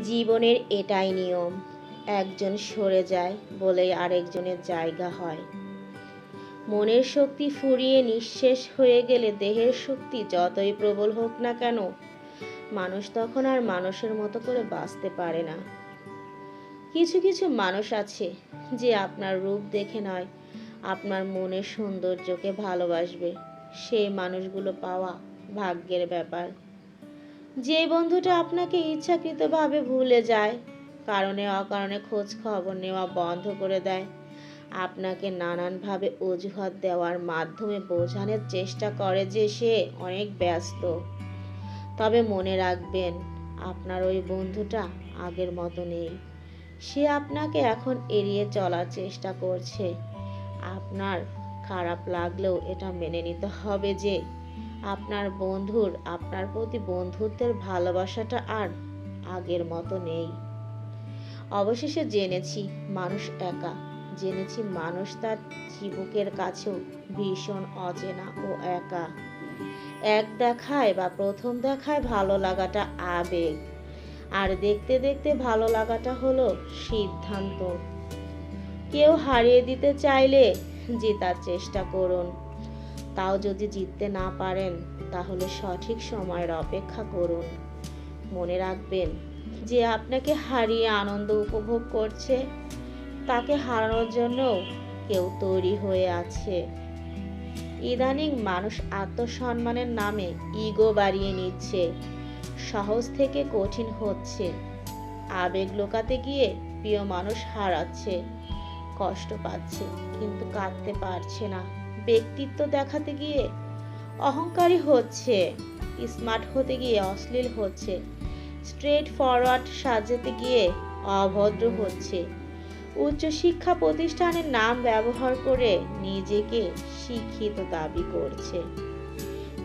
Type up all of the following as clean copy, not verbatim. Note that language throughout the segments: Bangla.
জীবনের এটাই নিয়ম, একজন সরে যায় বলেই আরেকজনের জায়গা হয়। মনের শক্তি ফুরিয়ে নিঃশেষ হয়ে গেলে দেহের শক্তি যতই প্রবল হোক না কেন, মানুষ তখন আর মানুষের মতো করে বাঁচতে পারে না। কিছু কিছু মানুষ আছে যে আপনার রূপ দেখে নয়, আপনার মনের সৌন্দর্যকে ভালোবাসবে। সেই মানুষগুলো পাওয়া ভাগ্যের ব্যাপার। যে বন্ধুটা আপনাকে ইচ্ছাকৃতভাবে ভুলে যায়, কারণে অকারণে খোঁজ খবর নেওয়া বন্ধ করে দেয়, আপনাকে নানানভাবে অজুহাত দেওয়ার মাধ্যমে বোঝানোর চেষ্টা করে যে সে অনেক ব্যস্ত, তবে মনে রাখবেন, আপনার ওই বন্ধুটা আগের মতো নেই। সে আপনাকে এখন এড়িয়ে চলার চেষ্টা করছে। আপনার খারাপ লাগলেও এটা মেনে নিতে হবে যে আপনার বন্ধুর আপনার প্রতি বন্ধুত্বের ভালোবাসাটা আর আগের মতো নেই। অবশেষে জেনেছি মানুষ একা, জেনেছি মানুষ তার চিবুকের কাছেও ভীষণ অচেনা ও একা। এক দেখায় বা প্রথম দেখায় ভালো লাগাটা আবেগ, আর দেখতে দেখতে ভালো লাগাটা হলো সিদ্ধান্ত। কেউ হারিয়ে দিতে চাইলে জেতার চেষ্টা করুন, তাও যদি জিততে না পারেন তাহলে সঠিক সময়ের অপেক্ষা করুন। মনে রাখবেন, যে আপনাকে হারিয়ে আনন্দ উপভোগ করছে, তাকে হারানোর জন্য কেউ তৈরি হয়ে আছে। ইদানিং মানুষ আত্মসম্মানের নামে ইগো বাড়িয়ে নিচ্ছে, সহজ থেকে কঠিন হচ্ছে। আবেগ লোকাতে গিয়ে প্রিয় মানুষ হারাচ্ছে, কষ্ট পাচ্ছে কিন্তু কাঁদতে পারছে না। ব্যক্তিত্ব দেখাতে গিয়ে অহংকারী হচ্ছে, স্মার্ট হতে গিয়ে অশ্লীল হচ্ছে, স্ট্রেট ফরওয়ার্ড সাজাতে গিয়ে অভদ্র হচ্ছে, উচ্চশিক্ষা প্রতিষ্ঠানের নাম ব্যবহার করে নিজেকে শিক্ষিত দাবি করছে।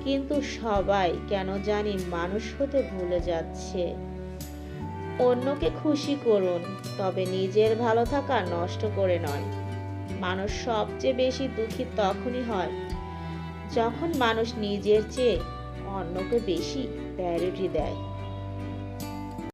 কিন্তু সবাই কেন জানি মানুষ হতে ভুলে যাচ্ছে। অন্যকে খুশি করুন, তবে নিজের ভালো থাকা নষ্ট করে নয়। মানুষ সবচেয়ে বেশি দুঃখী তখনই হয় যখন মানুষ নিজের চেয়ে অন্যকে বেশি প্রায়োরিটি দেয়।